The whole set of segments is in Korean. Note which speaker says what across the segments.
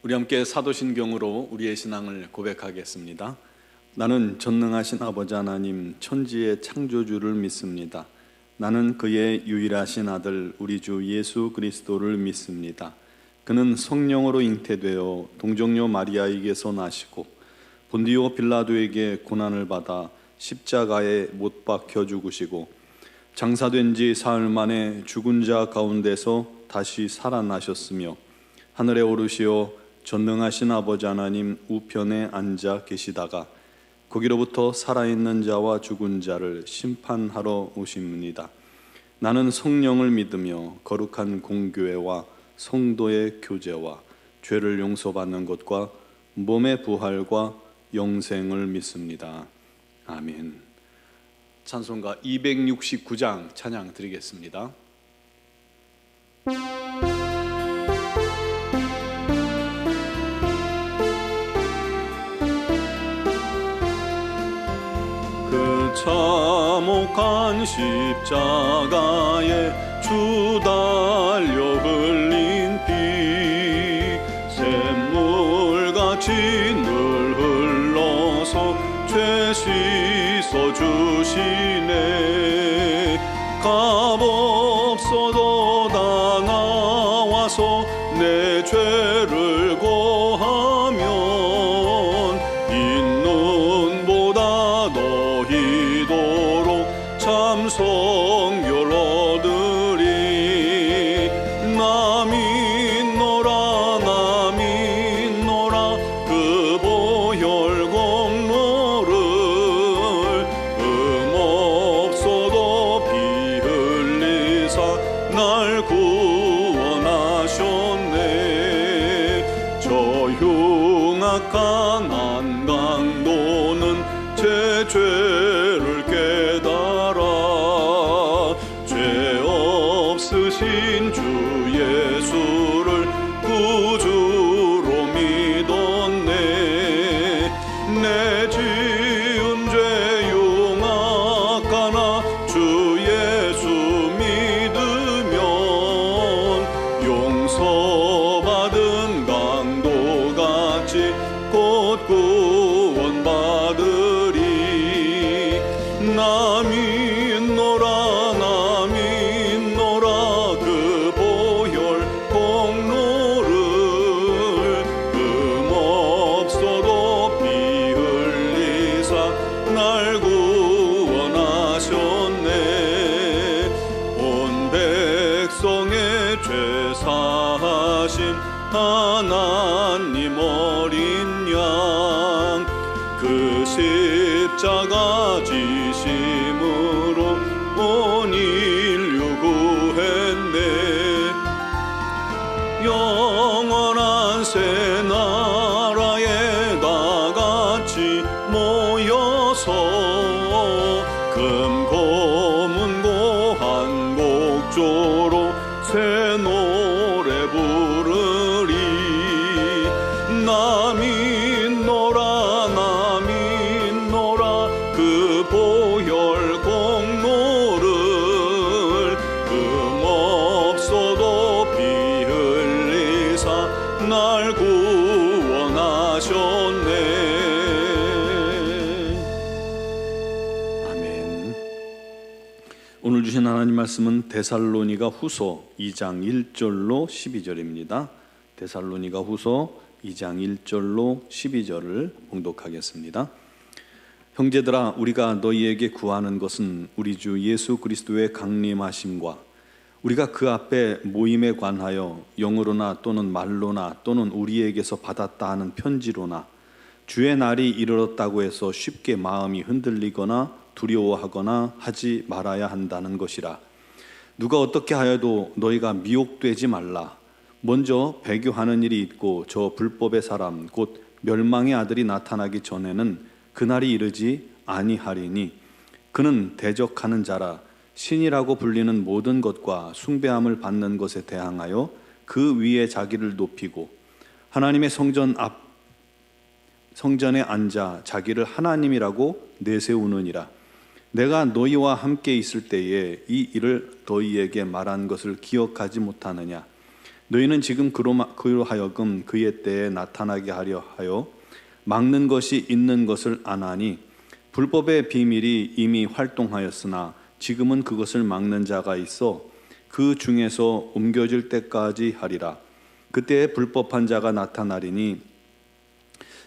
Speaker 1: 우리 함께 사도신경으로 우리의 신앙을 고백하겠습니다. 나는 전능하신 아버지 하나님 천지의 창조주를 믿습니다. 나는 그의 유일하신 아들 우리 주 예수 그리스도를 믿습니다. 그는 성령으로 잉태되어 동정녀 마리아에게서 나시고 본디오 빌라도에게 고난을 받아 십자가에 못 박혀 죽으시고 장사된 지 사흘 만에 죽은 자 가운데서 다시 살아나셨으며 하늘에 오르시어 전능하신 아버지 하나님 우편에 앉아 계시다가 거기로부터 살아있는 자와 죽은 자를 심판하러 오십니다. 나는 성령을 믿으며 거룩한 공교회와 성도의 교제와 죄를 용서받는 것과 몸의 부활과 영생을 믿습니다. 아멘. 찬송가 269장 찬양 드리겠습니다. 그 참혹한 십자가에 주 달려 흘린 피 샘물같이 늘 흘러서 죄 씻어주시네. 값없어도 다 나와서 내 죄를 고하면 있는보다 더 이도록 참 성결 얻으리. 나 믿노라 그 보혈 공로를 없어도 피 흘리사 날 구원하셨네. 저 흉악한 한강도는 제 죄를 깨달아 죄 없으신 주 예수를 구주로 믿었네. 내 지은 죄 흉악하나 주 예수 믿으면 용서받은 강도같이 곧 구원받으리. 나 믿노라 그 보혈 공로를 없어도 피 흘리사 날 구원하셨네. 온 백성의 죄 사하신 하나님 어린 양 그 십자가 지심으로 온 인류 구했네. 영원한 새 나라에 다같이 모여서 금 고문고 한 곡조로 새 노래 부르리. 나 믿노라 그 보혈 공로를 없어도 피 흘리사 날 구원하셨네. 아멘. 오늘 주신 하나님 말씀은 데살로니가 후서 2장 1절로 12절입니다. 데살로니가 후서 2장 1절로 12절을 봉독하겠습니다. 형제들아, 우리가 너희에게 구하는 것은 우리 주 예수 그리스도의 강림하심과 우리가 그 앞에 모임에 관하여 영으로나 또는 말로나 또는 우리에게서 받았다 하는 편지로나 주의 날이 이르렀다고 해서 쉽게 마음이 흔들리거나 두려워하거나 하지 말아야 한다는 것이라. 누가 어떻게 하여도 너희가 미혹되지 말라. 먼저 배교하는 일이 있고 저 불법의 사람 곧 멸망의 아들이 나타나기 전에는 그날이 이르지 아니하리니 그는 대적하는 자라. 신이라고 불리는 모든 것과 숭배함을 받는 것에 대항하여 그 위에 자기를 높이고 하나님의 성전에 앉아 자기를 하나님이라고 내세우느니라. 내가 너희와 함께 있을 때에 이 일을 너희에게 말한 것을 기억하지 못하느냐. 너희는 지금 그로 하여금 그의 때에 나타나게 하려 하여 막는 것이 있는 것을 아나니 불법의 비밀이 이미 활동하였으나 지금은 그것을 막는 자가 있어 그 중에서 옮겨질 때까지 하리라. 그때에 불법한 자가 나타나리니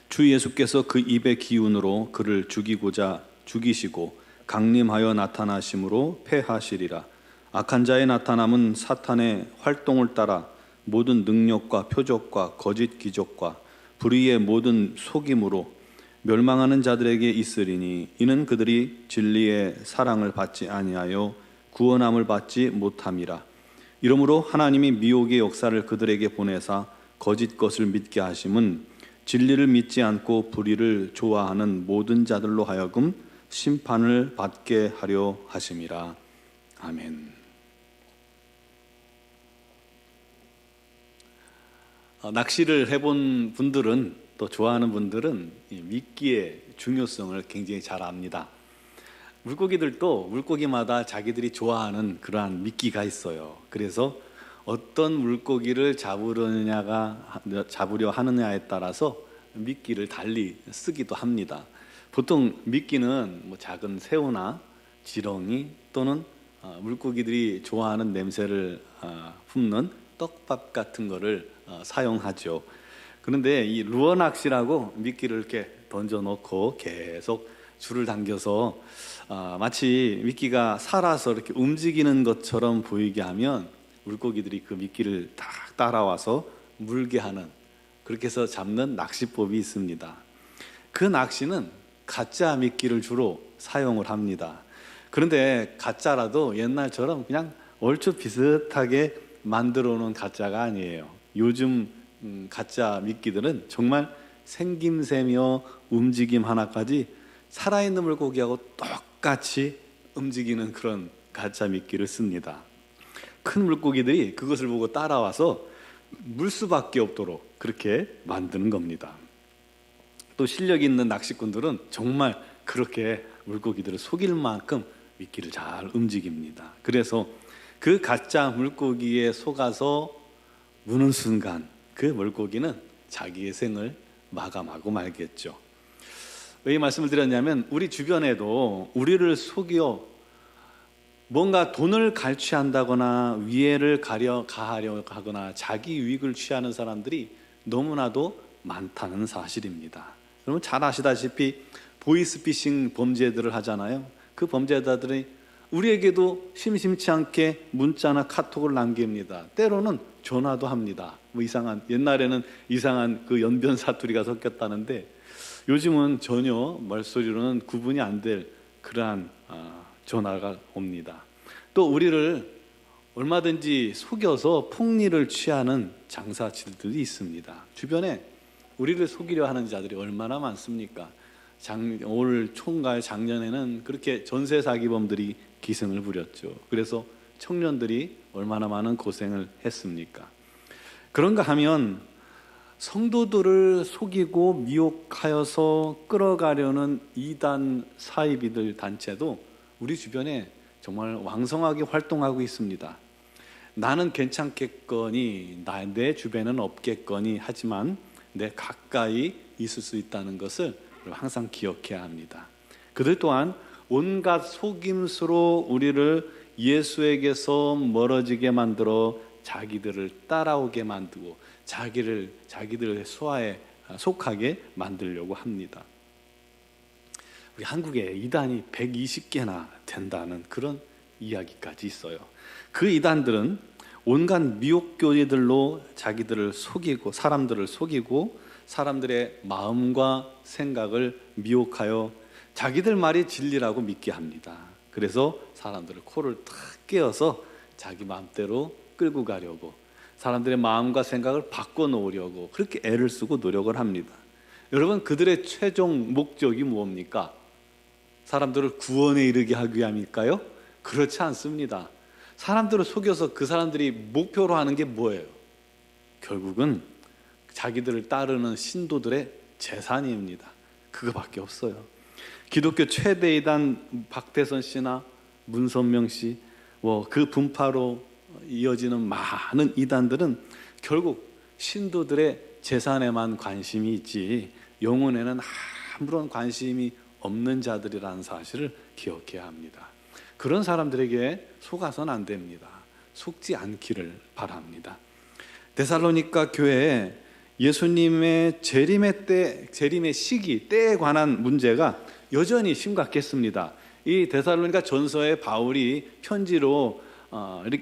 Speaker 1: 주 예수께서 그 입의 기운으로 그를 죽이고자 죽이시고 강림하여 나타나심으로 패하시리라. 악한 자의 나타남은 사탄의 활동을 따라 모든 능력과 표적과 거짓 기적과 불의의 모든 속임으로 멸망하는 자들에게 있으리니 이는 그들이 진리의 사랑을 받지 아니하여 구원함을 받지 못함이라. 이러므로 하나님이 미혹의 역사를 그들에게 보내사 거짓 것을 믿게 하심은 진리를 믿지 않고 불의를 좋아하는 모든 자들로 하여금 심판을 받게 하려 하심이라. 아멘. 낚시를 해본 분들은, 또 좋아하는 분들은 이 미끼의 중요성을 굉장히 잘 압니다. 물고기들도 물고기마다 자기들이 좋아하는 그러한 미끼가 있어요. 그래서 어떤 물고기를 잡으려 하느냐에 따라서 미끼를 달리 쓰기도 합니다. 보통 미끼는 작은 새우나 지렁이 또는 물고기들이 좋아하는 냄새를 품는 떡밥 같은 거를 사용하죠. 그런데 이 루어 낚시라고 미끼를 이렇게 던져놓고 계속 줄을 당겨서 마치 미끼가 살아서 이렇게 움직이는 것처럼 보이게 하면 물고기들이 그 미끼를 딱 따라와서 물게 하는, 그렇게 해서 잡는 낚시법이 있습니다. 그 낚시는 가짜 미끼를 주로 사용을 합니다. 그런데 가짜라도 옛날처럼 그냥 얼추 비슷하게 만들어 놓은 가짜가 아니에요. 요즘 가짜 미끼들은 정말 생김새며 움직임 하나까지 살아있는 물고기하고 똑같이 움직이는 그런 가짜 미끼를 씁니다. 큰 물고기들이 그것을 보고 따라와서 물 수밖에 없도록 그렇게 만드는 겁니다. 또 실력 있는 낚시꾼들은 정말 그렇게 물고기들을 속일 만큼 미끼를 잘 움직입니다. 그래서 그 가짜 물고기에 속아서 무는 순간 그 물고기는 자기의 생을 마감하고 말겠죠. 왜 이 말씀을 드렸냐면, 우리 주변에도 우리를 속여 뭔가 돈을 갈취한다거나 위해를 가하려 하거나 자기 유익을 취하는 사람들이 너무나도 많다는 사실입니다. 여러분 잘 아시다시피 보이스피싱 범죄들을 하잖아요. 그 범죄자들이 우리에게도 심심치 않게 문자나 카톡을 남깁니다. 때로는 전화도 합니다. 옛날에는 이상한 그 연변 사투리가 섞였다는데 요즘은 전혀 말소리로는 구분이 안 될 그러한 전화가 옵니다. 또 우리를 얼마든지 속여서 폭리를 취하는 장사들이 있습니다. 주변에 우리를 속이려 하는 자들이 얼마나 많습니까? 올 총괄 작년에는 그렇게 전세 사기범들이 기승을 부렸죠. 그래서 청년들이 얼마나 많은 고생을 했습니까? 그런가 하면 성도들을 속이고 미혹하여서 끌어가려는 이단 사이비들 단체도 우리 주변에 정말 왕성하게 활동하고 있습니다. 나는 괜찮겠거니 내 주변은 없겠거니 하지만 내 가까이 있을 수 있다는 것을 항상 기억해야 합니다. 그들 또한 온갖 속임수로 우리를 예수에게서 멀어지게 만들어 자기들을 따라오게 만들고 자기들의 수하에 속하게 만들려고 합니다. 우리 한국에 이단이 120개나 된다는 그런 이야기까지 있어요. 그 이단들은 온갖 미혹교리들로 자기들을 속이고 사람들을 속이고 사람들의 마음과 생각을 미혹하여 자기들 말이 진리라고 믿게 합니다. 그래서 사람들을 코를 탁 깨어서 자기 마음대로 끌고 가려고, 사람들의 마음과 생각을 바꿔놓으려고 그렇게 애를 쓰고 노력을 합니다. 여러분, 그들의 최종 목적이 무엇입니까? 사람들을 구원에 이르게 하기 위함일까요? 그렇지 않습니다. 사람들을 속여서 그 사람들이 목표로 하는 게 뭐예요? 결국은 자기들을 따르는 신도들의 재산입니다. 그거밖에 없어요. 기독교 최대 이단 박태선 씨나 문선명 씨, 그 분파로 이어지는 많은 이단들은 결국 신도들의 재산에만 관심이 있지 영혼에는 아무런 관심이 없는 자들이라는 사실을 기억해야 합니다. 그런 사람들에게 속아서는 안 됩니다. 속지 않기를 바랍니다. 데살로니가 교회에 예수님의 재림의 시기, 때에 관한 문제가 여전히 심각했습니다. 이 데살로니가 전서에 바울이 편지로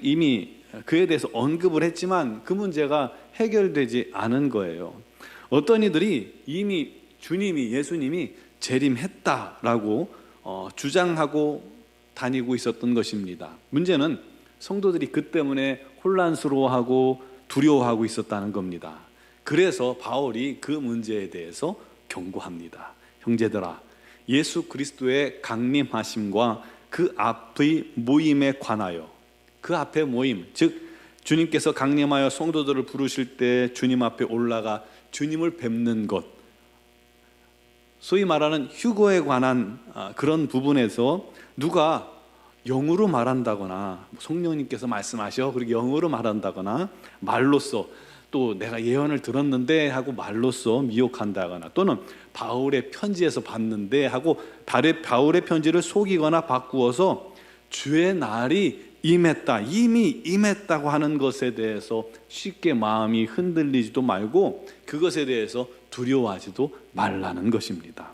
Speaker 1: 이미 그에 대해서 언급을 했지만 그 문제가 해결되지 않은 거예요. 어떤 이들이 이미 예수님이 재림했다라고 주장하고 다니고 있었던 것입니다. 문제는 성도들이 그 때문에 혼란스러워하고 두려워하고 있었다는 겁니다. 그래서 바울이 그 문제에 대해서 경고합니다. 형제들아, 예수 그리스도의 강림하심과 그 앞의 모임에 관하여, 그 앞의 모임, 즉 주님께서 강림하여 성도들을 부르실 때 주님 앞에 올라가 주님을 뵙는 것, 소위 말하는 휴거에 관한 그런 부분에서 누가 영으로 말한다거나 성령님께서 말씀하셔 그리고 영으로 말한다거나 말로써 또 내가 예언을 들었는데 하고 말로써 미혹한다거나 또는 바울의 편지에서 봤는데 하고 바울의 편지를 속이거나 바꾸어서 주의 날이 임했다, 이미 임했다고 하는 것에 대해서 쉽게 마음이 흔들리지도 말고 그것에 대해서 두려워하지도 말라는 것입니다.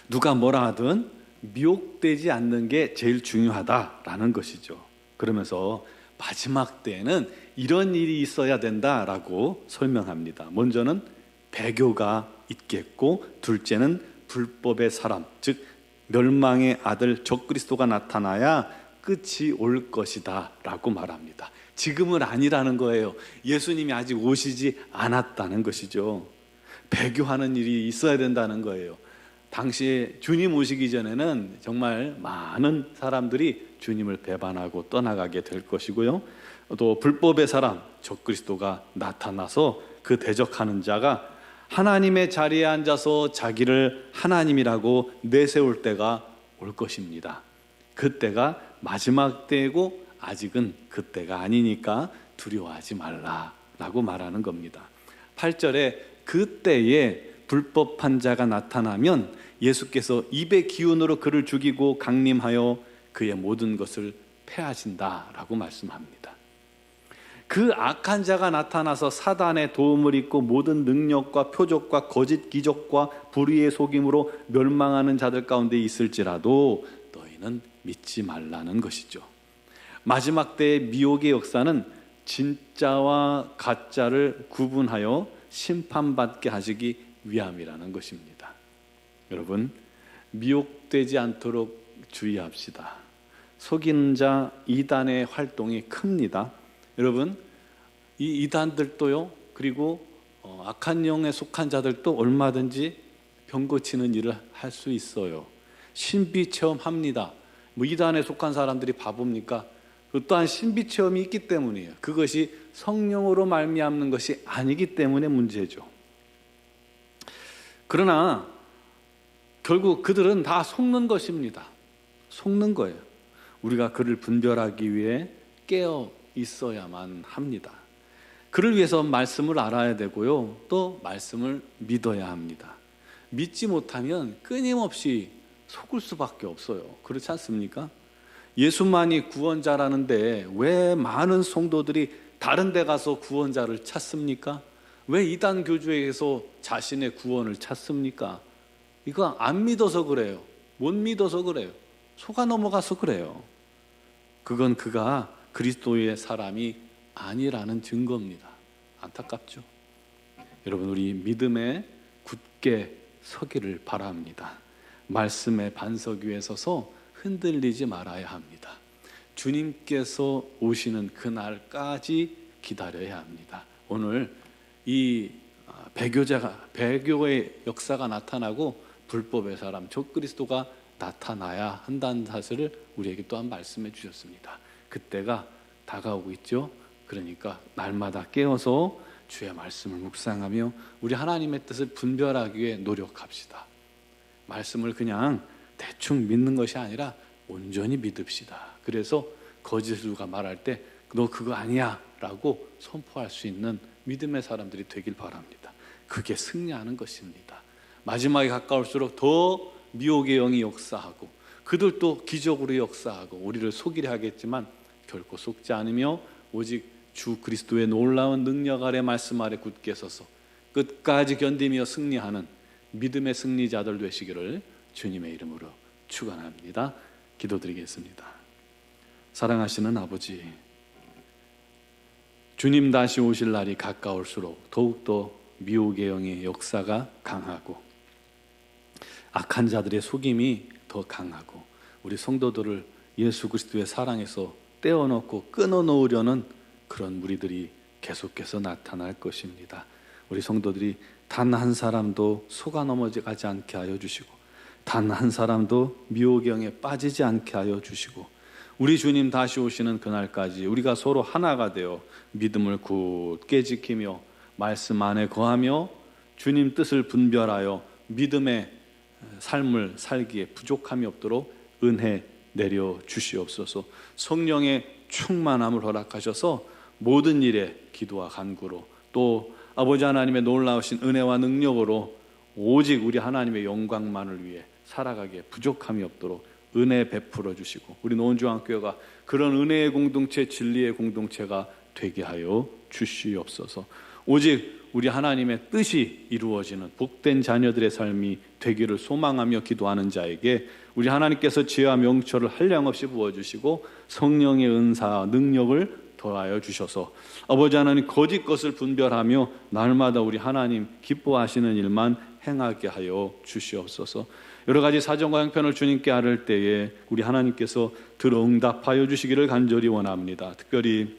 Speaker 1: 누가 뭐라 하든 미혹되지 않는 게 제일 중요하다라는 것이죠. 그러면서 마지막 때에는 이런 일이 있어야 된다라고 설명합니다. 먼저는 배교가 있겠고, 둘째는 불법의 사람, 즉 멸망의 아들 적그리스도가 나타나야 끝이 올 것이다 라고 말합니다. 지금은 아니라는 거예요. 예수님이 아직 오시지 않았다는 것이죠. 배교하는 일이 있어야 된다는 거예요. 당시에 주님 오시기 전에는 정말 많은 사람들이 주님을 배반하고 떠나가게 될 것이고요. 또 불법의 사람, 적그리스도가 나타나서 그 대적하는 자가 하나님의 자리에 앉아서 자기를 하나님이라고 내세울 때가 올 것입니다. 그때가 마지막 때이고 아직은 그때가 아니니까 두려워하지 말라라고 말하는 겁니다. 8절에 그때에 불법한 자가 나타나면 예수께서 입의 기운으로 그를 죽이고 강림하여 그의 모든 것을 패하신다라고 말씀합니다. 그 악한 자가 나타나서 사단의 도움을 입고 모든 능력과 표적과 거짓 기적과 불의의 속임으로 멸망하는 자들 가운데 있을지라도 너희는 믿지 말라는 것이죠. 마지막 때의 미혹의 역사는 진짜와 가짜를 구분하여 심판받게 하시기 위함이라는 것입니다. 여러분, 미혹되지 않도록 주의합시다. 속이는 자 이단의 활동이 큽니다. 여러분, 이 이단들도요, 그리고 악한 영에 속한 자들도 얼마든지 병 고치는 일을 할 수 있어요. 신비 체험합니다. 이단에 속한 사람들이 바보입니까? 또한 신비 체험이 있기 때문이에요. 그것이 성령으로 말미암는 것이 아니기 때문에 문제죠. 그러나 결국 그들은 다 속는 것입니다. 속는 거예요. 우리가 그를 분별하기 위해 깨어 있어야만 합니다. 그를 위해서 말씀을 알아야 되고요, 또 말씀을 믿어야 합니다. 믿지 못하면 끊임없이 속을 수밖에 없어요. 그렇지 않습니까? 예수만이 구원자라는데 왜 많은 성도들이 다른 데 가서 구원자를 찾습니까? 왜 이단 교주에게서 자신의 구원을 찾습니까? 이거 안 믿어서 그래요. 못 믿어서 그래요. 속아 넘어가서 그래요. 그건 그가 그리스도의 사람이 아니라는 증거입니다. 안타깝죠? 여러분, 우리 믿음에 굳게 서기를 바랍니다. 말씀의 반석 위에 서서 흔들리지 말아야 합니다. 주님께서 오시는 그날까지 기다려야 합니다. 오늘 이 배교의 역사가 나타나고 불법의 사람 적그리스도가 나타나야 한다는 사실을 우리에게 또한 말씀해 주셨습니다. 그때가 다가오고 있죠. 그러니까 날마다 깨어서 주의 말씀을 묵상하며 우리 하나님의 뜻을 분별하기 위해 노력합시다. 말씀을 그냥 대충 믿는 것이 아니라 온전히 믿읍시다. 그래서 거짓으로가 말할 때 너 그거 아니야 라고 선포할 수 있는 믿음의 사람들이 되길 바랍니다. 그게 승리하는 것입니다. 마지막에 가까울수록 더 미혹의 영이 역사하고 그들도 기적으로 역사하고 우리를 속이려 하겠지만 결코 속지 않으며 오직 주 그리스도의 놀라운 능력 아래 말씀 아래 굳게 서서 끝까지 견디며 승리하는 믿음의 승리자들 되시기를 주님의 이름으로 축원합니다. 기도드리겠습니다. 사랑하시는 아버지, 주님 다시 오실 날이 가까울수록 더욱더 미혹의 영의 역사가 강하고 악한 자들의 속임이 더 강하고 우리 성도들을 예수 그리스도의 사랑에서 떼어놓고 끊어놓으려는 그런 무리들이 계속해서 나타날 것입니다. 우리 성도들이 단 한 사람도 속아 넘어가지 않게 하여 주시고 단 한 사람도 미혹의 영에 빠지지 않게 하여 주시고 우리 주님 다시 오시는 그날까지 우리가 서로 하나가 되어 믿음을 굳게 지키며 말씀 안에 거하며 주님 뜻을 분별하여 믿음의 삶을 살기에 부족함이 없도록 은혜 내려 주시옵소서. 성령의 충만함을 허락하셔서 모든 일에 기도와 간구로 또 아버지 하나님의 놀라우신 은혜와 능력으로 오직 우리 하나님의 영광만을 위해 살아가기에 부족함이 없도록 은혜 베풀어 주시고 우리 노원중앙교회가 그런 은혜의 공동체, 진리의 공동체가 되게 하여 주시옵소서. 오직 우리 하나님의 뜻이 이루어지는 복된 자녀들의 삶이 되기를 소망하며 기도하는 자에게 우리 하나님께서 지혜와 명철을 한량없이 부어주시고 성령의 은사, 능력을 더하여 주셔서 아버지 하나님 거짓 것을 분별하며 날마다 우리 하나님 기뻐하시는 일만 행하게 하여 주시옵소서. 여러 가지 사정과 형편을 주님께 아뢰을 때에 우리 하나님께서 들어 응답하여 주시기를 간절히 원합니다. 특별히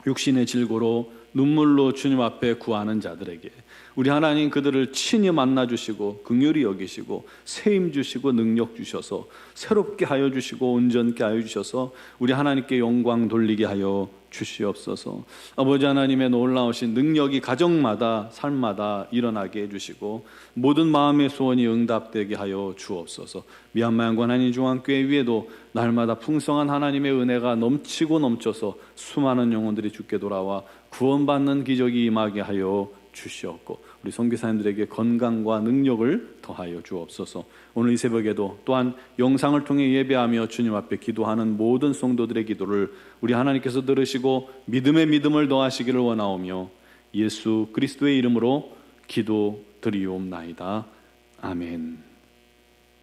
Speaker 1: 육신의 질고로 눈물로 주님 앞에 구하는 자들에게 우리 하나님 그들을 친히 만나주시고 긍휼히 여기시고 세임 주시고 능력 주셔서 새롭게 하여 주시고 온전케 하여 주셔서 우리 하나님께 영광 돌리게 하여 주시옵소서. 아버지 하나님의 놀라우신 능력이 가정마다 삶마다 일어나게 해주시고 모든 마음의 소원이 응답되게 하여 주옵소서. 미얀마 양관 한인중앙교회 위에도 날마다 풍성한 하나님의 은혜가 넘치고 넘쳐서 수많은 영혼들이 주께 돌아와 구원받는 기적이 임하게 하여 주시옵고 우리 선교사님들에게 건강과 능력을 더하여 주옵소서. 오늘 이 새벽에도 또한 영상을 통해 예배하며 주님 앞에 기도하는 모든 성도들의 기도를 우리 하나님께서 들으시고 믿음의 믿음을 더하시기를 원하오며 예수 그리스도의 이름으로 기도드리옵나이다. 아멘.